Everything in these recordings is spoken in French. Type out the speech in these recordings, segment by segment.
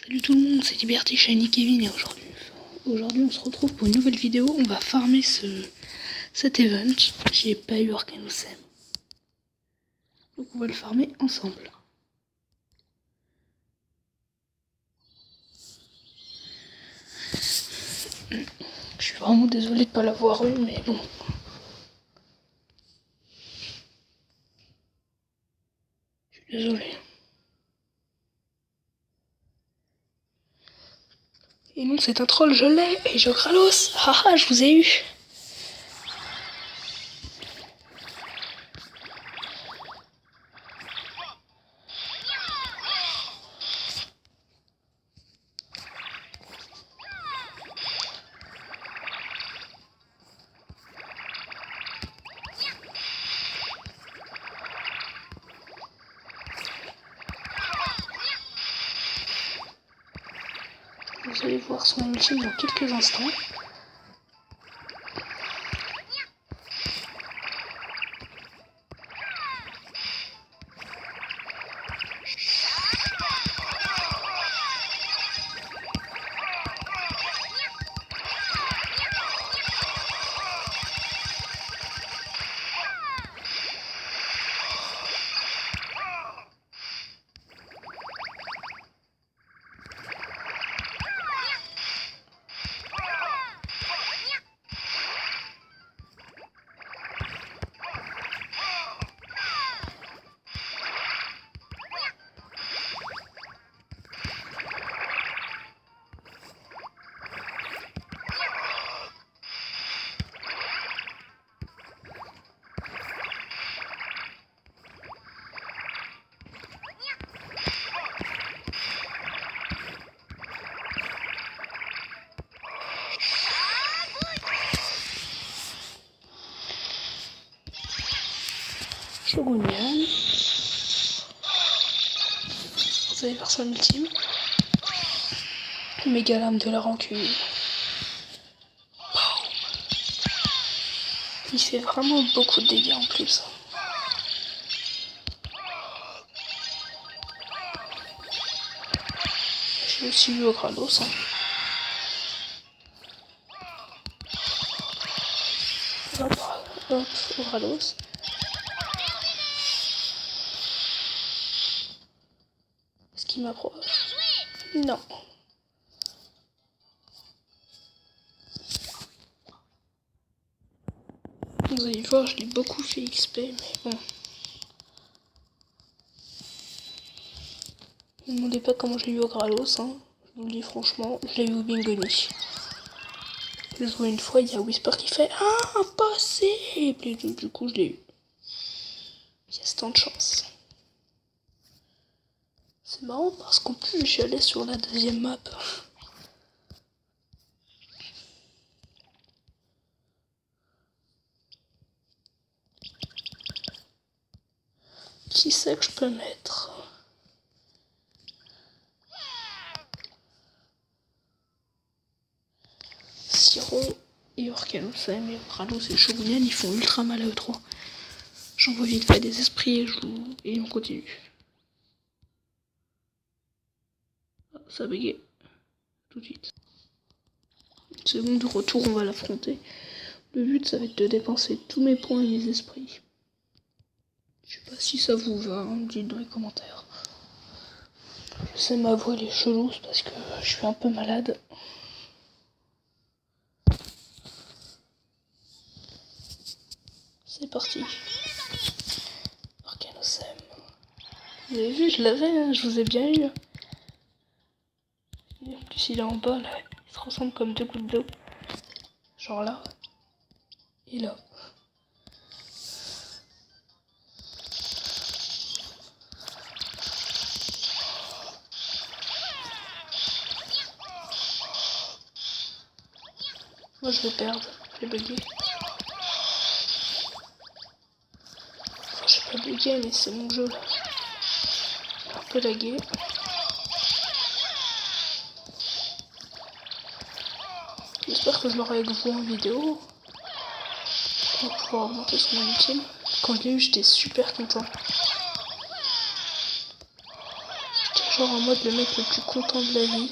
Salut tout le monde, c'est Liberty Shiny Kevin et aujourd'hui on se retrouve pour une nouvelle vidéo. On va farmer cet event. J'ai pas eu Arcanosem. Donc on va le farmer ensemble. Je suis vraiment désolé de pas l'avoir eu, mais bon. Je suis désolé. Et non, c'est un troll, je l'ai, et je Kralos. Haha, je vous ai eu. Vous allez voir son ultime dans quelques instants. Shogunyan. Vous allez voir son ultime. Méga lame de la rancune. Il fait vraiment beaucoup de dégâts en plus. J'ai aussi vu au Kralos. Hop, hop, au Kralos. Est-ce qu'il m'approche? Non. Vous allez voir, je l'ai beaucoup fait XP, mais bon. Ne me demandez pas comment j'ai eu au Kralos, hein. Je vous le dis franchement, je l'ai eu au Bingoni. Je joué une fois, il y a Whisper qui fait ah, impossible! Et du coup, je l'ai eu. Il y a tant de chance. C'est marrant parce qu'en plus, je suis allé sur la deuxième map. Qui c'est que je peux mettre? Siron et Arcanosem et Kralos et Shogunyan, ils font ultra mal à E3. J'envoie vite fait des esprits et je joue et on continue. Ah, ça bégait. Tout de suite. C'est bon, de retour, on va l'affronter. Le but, ça va être de dépenser tous mes points et mes esprits. Je sais pas si ça vous va, hein, dites dans les commentaires. Je sais, ma voix elle est chelou, c'est parce que je suis un peu malade. C'est parti. Arcanosem. Vous avez vu, je l'avais, hein, je vous ai bien eu. Et en plus, il est en bas, là. Il se ressemble comme deux gouttes d'eau. Genre là. Et là. Moi, je vais perdre. Je vais bugger. Enfin, je vais pas bugger, mais c'est mon jeu, là. Un peu lagué. J'espère que je l'aurai avec vous en vidéo. Pour pouvoir augmenter son ultime. Quand je l'ai eu, j'étais super content. J'étais encore en mode le mec le plus content de la vie.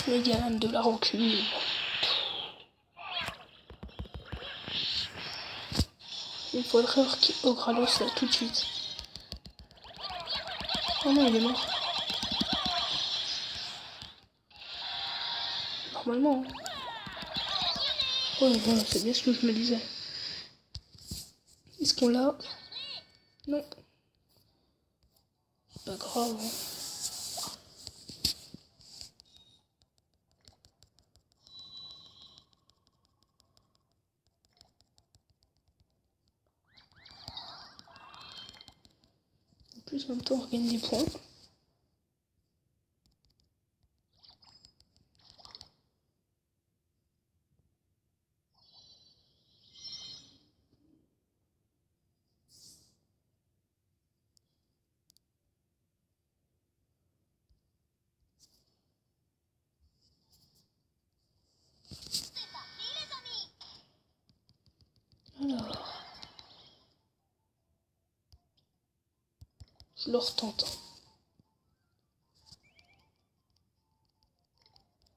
Mais il y a même de la rancune. Il faudrait Ogralos là tout de suite. Oh non, il est mort. Normalement. Oh voilà, c'est bien ce que je me disais. Est-ce qu'on l'a? Non. Pas grave. Hein. En plus, en même temps, on regagne des points. Alors, je le retente.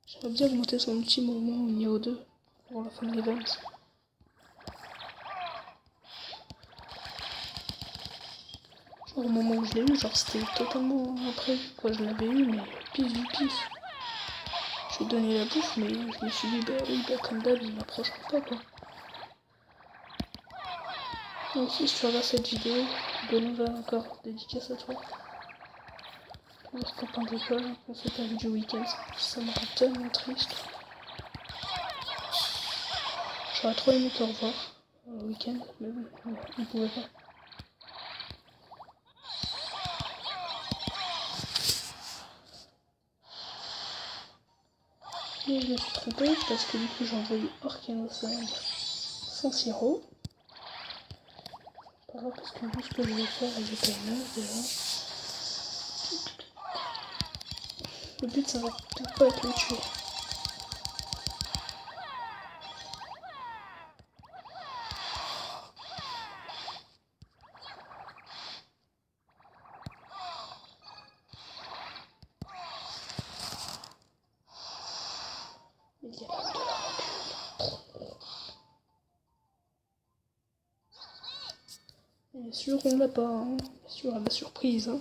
J'aimerais bien augmenter son ulti moment au niveau 2 pour la fin de l'event. Genre au moment où je l'ai eu, genre c'était totalement imprévu quoi, je l'avais eu mais pif du pif. Je lui ai donné la bouffe mais je me suis dit bah oui bah comme d'hab il m'approchera pas quoi. Donc si tu regardes cette vidéo, de nouveau encore dédicace à toi. Toujours copain d'école, on s'est pas vu du week-end, ça me rend tellement triste. J'aurais trop aimé te revoir au week-end, mais bon, on ne pouvait pas. Mais je me suis trompée parce que du coup j'ai envoyé Orcanosand sans sirop. Pas grave parce que vu ce que je vais faire, j'ai pas une heure déjà. Le but ça va peut-être pas être le tuer. Il y a là de la rancune. Bien sûr on l'a pas, hein. Bien sûr à la surprise. Hein.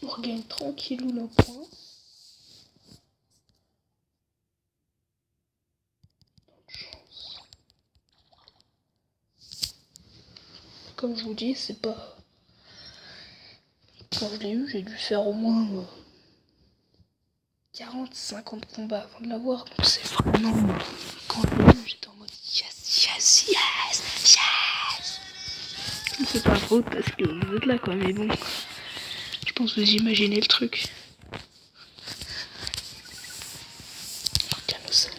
On regagne tranquillou nos points. Comme je vous dis, c'est pas... Quand je l'ai eu, j'ai dû faire au moins 40-50 combats avant de l'avoir. Donc c'est vraiment... Quand je l'ai eu, j'étais en mode yes, yes, yes, yes. Je ne fais pas faute parce que vous êtes là quoi, mais bon... Je pense que vous imaginez le truc. Orcanosand.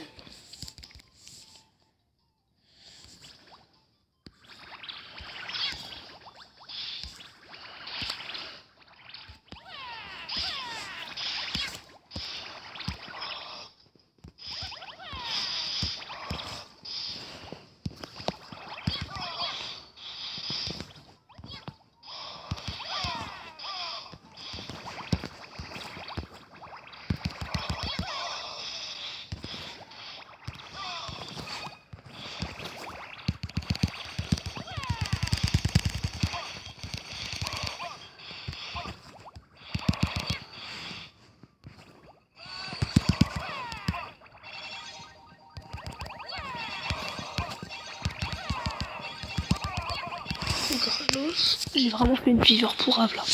J'ai vraiment fait une fever pourrave là.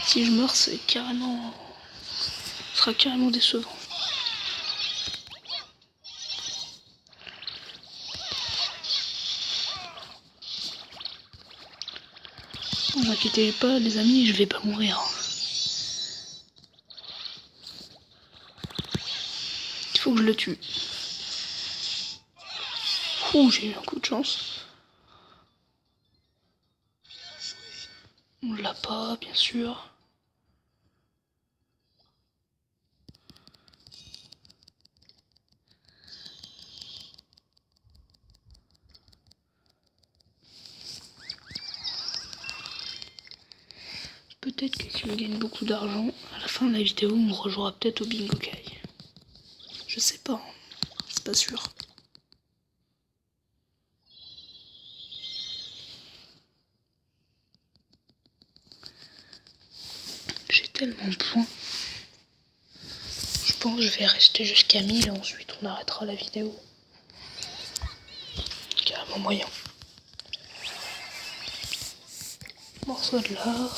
Si je meurs, c'est carrément... Ce sera carrément décevant. Ne vous inquiétez pas les amis, je vais pas mourir. faut que je le tue. Ouh, j'ai eu un coup de chance. On l'a pas, bien sûr. Peut-être que si on gagne beaucoup d'argent, à la fin de la vidéo, on rejouera peut-être au Bingo Kai. Je sais pas, c'est pas sûr. J'ai tellement de points. Je pense que je vais rester jusqu'à 1000 et ensuite on arrêtera la vidéo. Carrément moyen. Morceau de l'art.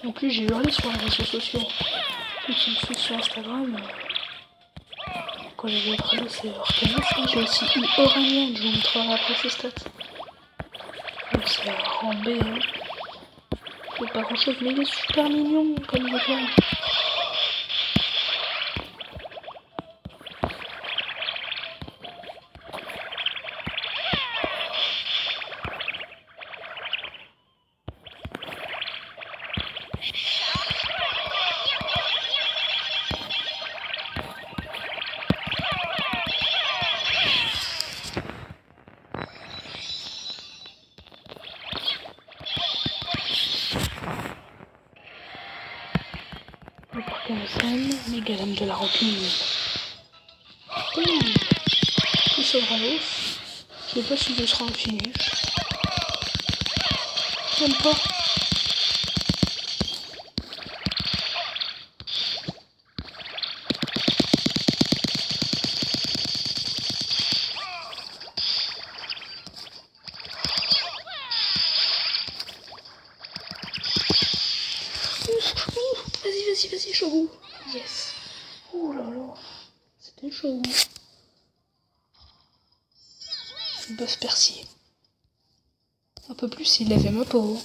En plus j'ai hurlé sur les réseaux sociaux. Ceux qui me suivent sur Instagram. Quand j'ai vu être là, c'est Orcanis. J'ai aussi eu Oranian, je vous montrerai après ses stats. Donc c'est en B. Hein. C'est pas grand chose, mais il est super mignon comme il est là. Le parc MSN, les galames de la rancune. Tout sauvera l'eau. Je sais pas si ce sera un finish. Même pas. Vas-y, chaud. Yes. Oh là là. C'était chaud. Buff Percy. Un peu plus, il avait ma peau.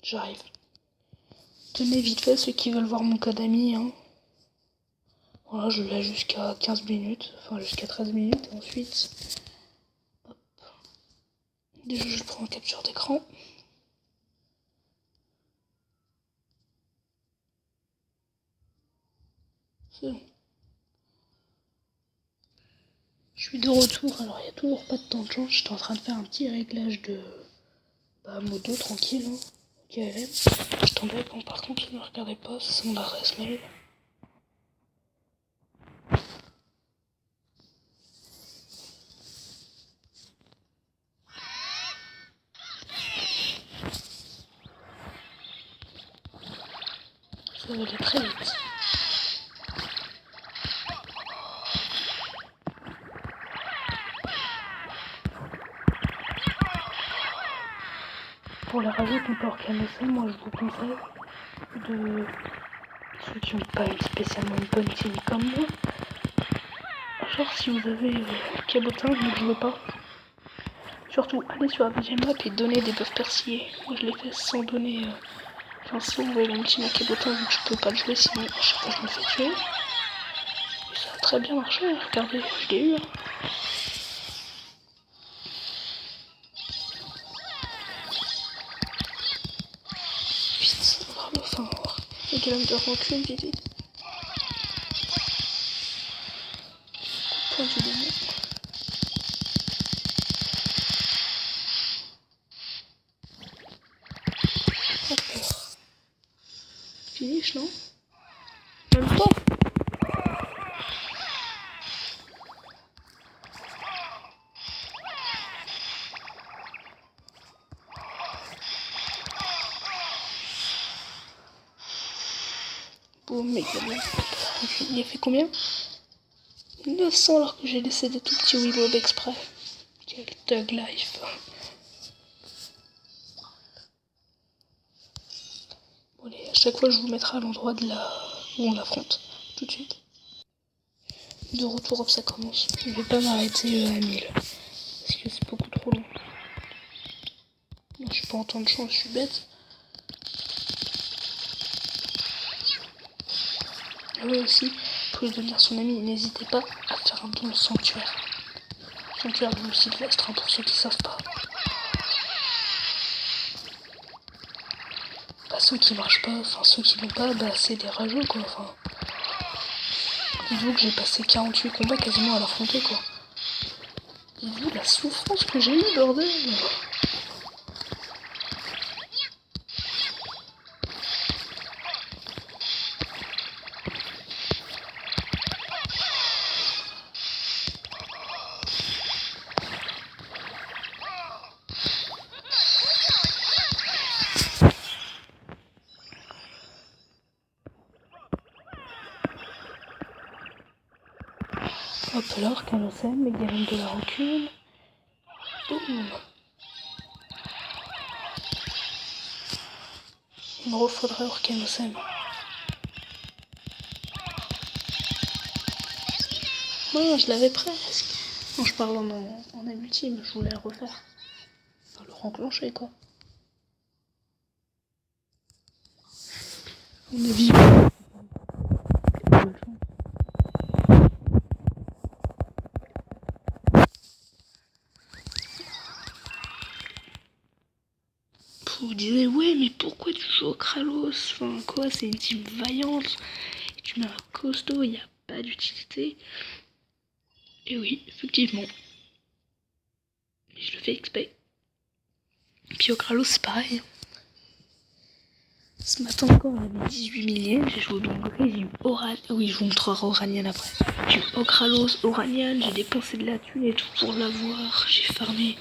J'arrive. Tenez vite fait ceux qui veulent voir mon code ami. Hein. Voilà, je l'ai jusqu'à 15 minutes. Enfin, jusqu'à 13 minutes. Et ensuite... Hop. Déjà, je prends en capture d'écran. C'est bon. Je suis de retour. Alors, il n'y a toujours pas de temps de change. J'étais en train de faire un petit réglage de... modo, tranquille. Hein. KLM. Je tombais. Bon, par contre, ne regardez pas. C'est mon adresse mail. Ça va aller très vite. Pour les rajouts qu'on peut organiser, moi je vous conseille de ceux qui n'ont pas spécialement une bonne team comme moi. Genre si vous avez Cabotin, ne jouez pas. Surtout allez sur la deuxième map et donnez des buffs persillés. Moi je l'ai fait sans donner. Enfin sans envoyer une team à Cabotin vu que je peux pas le jouer sinon à chaque fois je me fais tuer. Et ça a très bien marché, regardez, je l'ai eu. Vite, on va le fin voir. Les galames de rancune, vite. Point du démon. Finish, non? Même pas. Boum, mec, il a fait combien? 900 alors que j'ai laissé des tout petits Weebob exprès. Quel thug life. Bon, allez, à chaque fois je vous mettrai à l'endroit de où on l'affronte. Tout de suite. De retour, hop, ça commence. Je vais pas m'arrêter à 1000. Parce que c'est beaucoup trop long. Je suis pas en temps de chance, je suis bête. Et oui aussi, pour devenir son ami, n'hésitez pas à faire un don au sanctuaire. Sanctuaire de Sylvestre, hein, pour ceux qui savent pas. Bah ceux qui marchent pas, enfin ceux qui vont pas, bah c'est des rageux quoi, enfin. Dites-vous que j'ai passé 48 combats quasiment à l'affronter quoi. Dites-vous la souffrance que j'ai eue, bordel. Hop là, Arcanosem, les guéris de la rancune. Boum. Il me refaudrait Arcanosem. Non, je l'avais presque. Non, je parle en ultime, je voulais le refaire. Enfin, le renclencher quoi. On est vivant. Vous disiez, ouais, mais pourquoi tu joues au Kralos? Enfin, quoi, c'est une team vaillante. Et tu mets un costaud, il n'y a pas d'utilité. Et oui, effectivement. Mais je le fais exprès. Puis au Kralos, c'est pareil. Ce matin encore, on avait 18 millièmes, j'ai joué au bingo, j'ai eu Oran. Oui, je vous montrerai Oranian après. J'ai eu Okralos, Oranian, j'ai dépensé de la thune et tout pour l'avoir, j'ai farmé.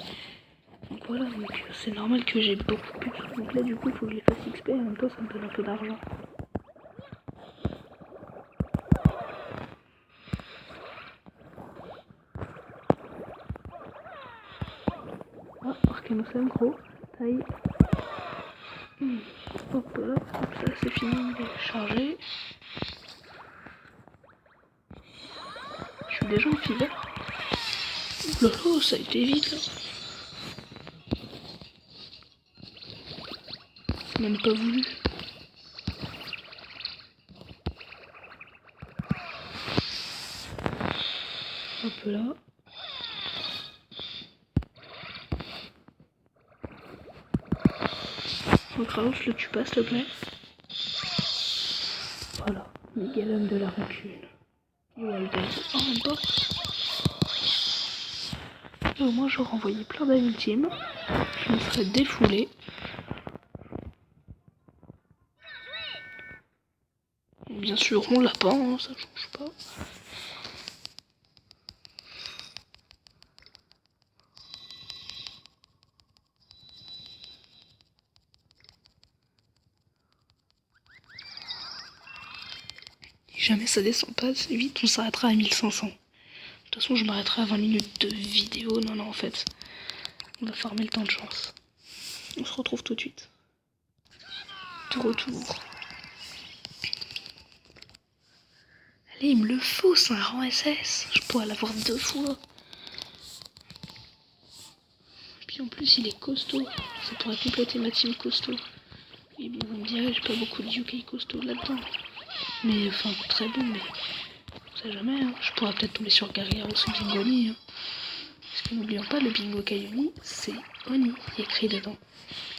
Donc voilà, donc c'est normal que j'ai beaucoup plus de sous. Donc là, du coup, il faut que je les fasse XP, en même temps, ça me donne un peu d'argent. Ah, Arcanosem, gros, taille. Hop là, hop, ça c'est fini, il est chargé. Je suis déjà en fever. Lolo, ça a été vite là. Même pas voulu. Hop là. Donc Raoult, je le tue pas s'il te plaît. Voilà, Miguel homme de la rancune. Oh, un boss. Et au moins j'aurais envoyé plein d'ultimes. Je me serais défoulé. Bien sûr, on l'a pas, hein, ça change pas. Si jamais ça descend pas assez vite, on s'arrêtera à 1500. De toute façon, je m'arrêterai à 20 minutes de vidéo. Non, en fait, on va farmer le temps de chance. On se retrouve tout de suite. De retour. Allez, il me le faut, c'est un rang SS. Je pourrais l'avoir 2 fois. Puis en plus, il est costaud. Ça pourrait compléter ma team costaud. Et bon, vous me direz, j'ai pas beaucoup de UK costaud là-dedans. Mais enfin, très bon, mais on sait jamais. Hein. Je pourrais peut-être tomber sur Garriros ou Bingoni. Hein. Parce que n'oublions pas, le bingo Kayuni, c'est Oni qui est écrit dedans.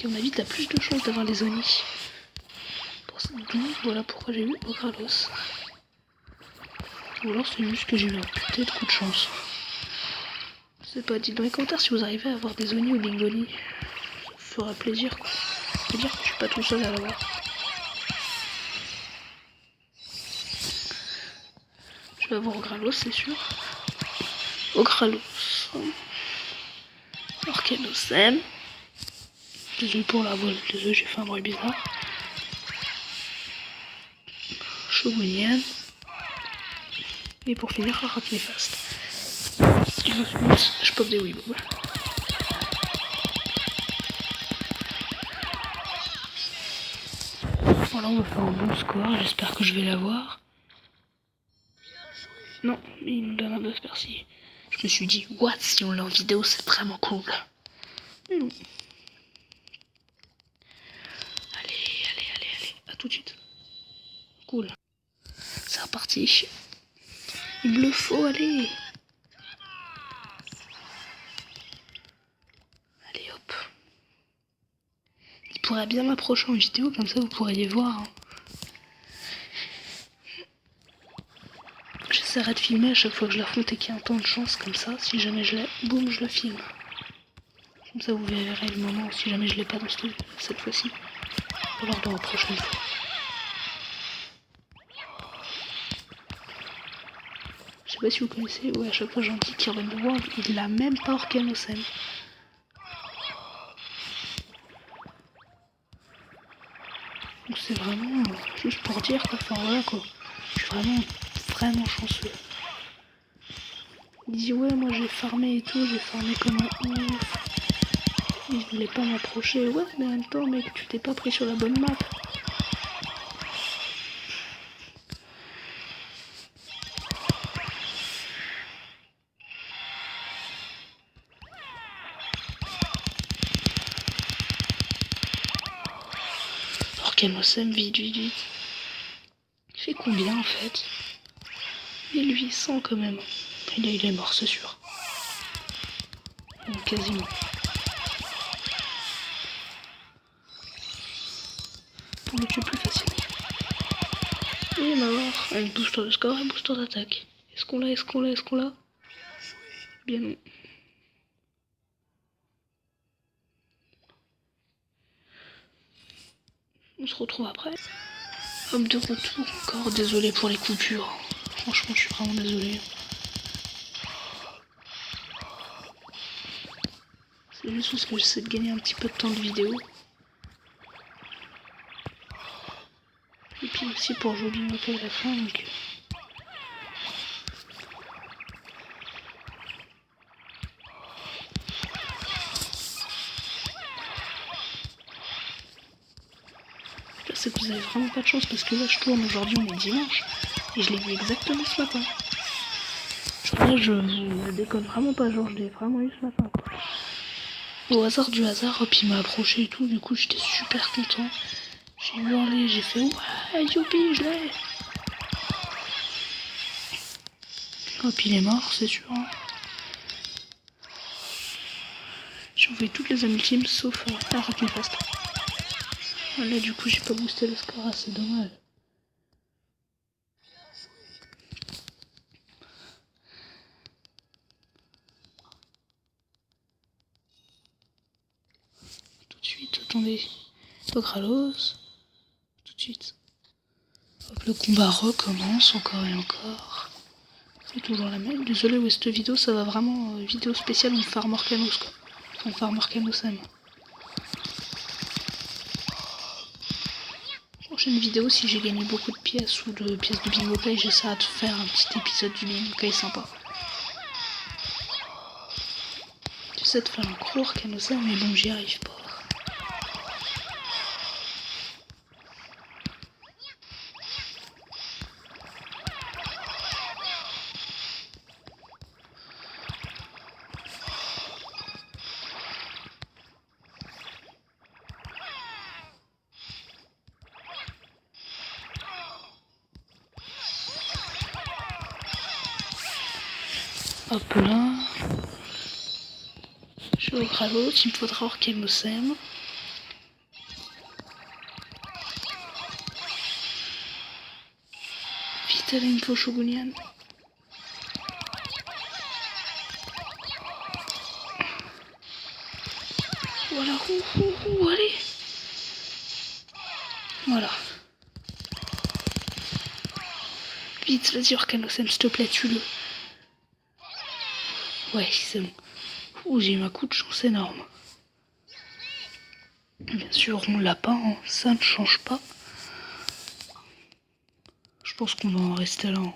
Et à mon avis, t'as plus de chances d'avoir les Oni. D'où, voilà pourquoi j'ai eu Okralos. Ou alors c'est juste que j'ai eu un putain de coup de chance. Je sais pas, dites dans les commentaires si vous arrivez à avoir des Oni ou Bingoni. Ça fera plaisir quoi. Je veux dire que je suis pas tout seul à l'avoir. Je vais avoir Okralos, c'est sûr. Okralos. Arcanosem. Désolé pour la voix, désolé, j'ai fait un bruit bizarre. Shogunyan. Et pour finir, Arachnéfaste. Et ensuite, je pop des Weebos. Voilà, on va faire un bon score, j'espère que je vais l'avoir. Non, mais il nous donne un bœuf persillé. Je me suis dit, what, si on l'a en vidéo, c'est vraiment cool. Mais non. Allez, à tout de suite. Cool. C'est reparti. Il me le faut, allez. Allez, hop. Il pourrait bien m'approcher en vidéo, comme ça vous pourriez voir. Hein. J'essaierai de filmer à chaque fois que je l'affronte et qu'il y a un temps de chance, comme ça, si jamais je l'ai, boum, je le filme. Comme ça vous verrez le moment où si jamais je l'ai pas dans cette fois-ci. Ou alors dans la prochaine fois. Je sais pas si vous connaissez, ouais, à chaque fois j'en dis qu'il revient de World, il l'a même pas Orcanosem. Donc c'est vraiment juste pour dire quoi, enfin voilà quoi. Je suis vraiment chanceux. Il dit ouais moi j'ai farmé et tout, j'ai farmé comme un ouf. Il voulait pas m'approcher, ouais mais en même temps mec tu t'es pas pris sur la bonne map. Orcanosem vite. Il fait combien en fait? 1800 quand même. Et là il est mort c'est sûr. Quasiment. Pour le tuer plus facilement. Et il m'a mort. Avec booster de score et booster d'attaque. Est-ce qu'on l'a? Bien non. On se retrouve après. Hop de retour encore. Désolé pour les coupures. Franchement je suis vraiment désolé. C'est juste parce que j'essaie de gagner un petit peu de temps de vidéo. Et puis aussi pour jouer bien à la fin donc. Là c'est que vous avez vraiment pas de chance parce que là je tourne aujourd'hui, on est dimanche. Et je l'ai vu exactement ce matin. Genre là je vous déconne vraiment pas, genre je l'ai vraiment eu ce matin quoi. Au hasard du hasard, hop il m'a approché et tout, du coup j'étais super content. J'ai hurlé, j'ai fait ouais youpi je l'ai. Hop il est mort c'est sûr. J'ai envoyé toutes les ultimes sauf la rapide fast. Là du coup j'ai pas boosté le score, c'est dommage. Tout de suite, attendez. Gralos. Tout de suite. Hop, le combat recommence encore et encore. C'est toujours la même. Désolé, ouais, cette vidéo, ça va vraiment vidéo spéciale on farm Orcanos quoi. On farm Orcanosem. Prochaine vidéo, si j'ai gagné beaucoup de pièces ou de pièces de bingo play, j'essaierai de faire un petit épisode du bingo play sympa. J'essaie de faire un gros Orcanosem, mais bon, j'y arrive pas. Hop là. Je suis au Gralos, il me faudra Orcanosem. Vite, allez, il me faut Shogunyan. Voilà, allez. Voilà. Vite, vas-y Orcanosem, s'il te plaît, tue-le. Ouais, c'est bon. Ouh, j'ai eu un coup de chance énorme. Bien sûr, on l'a pas, hein. Ça ne change pas. Je pense qu'on va en rester là. Hein.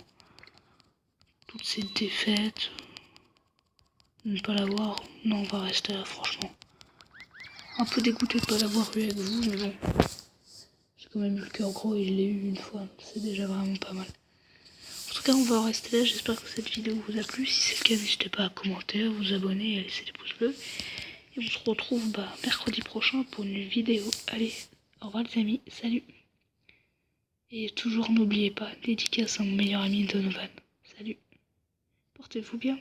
Toutes ces défaites. Ne pas l'avoir. Non, on va rester là, franchement. Un peu dégoûté de pas l'avoir eu avec vous, mais bon. J'ai quand même eu le cœur gros et je l'ai eu une fois. C'est déjà vraiment pas mal. En tout cas, on va en rester là. J'espère que cette vidéo vous a plu. Si c'est le cas, n'hésitez pas à commenter, à vous abonner et à laisser des pouces bleus. Et on se retrouve mercredi prochain pour une vidéo. Allez, au revoir les amis, salut. Et toujours n'oubliez pas, dédicace à mon meilleur ami Donovan. Salut. Portez-vous bien.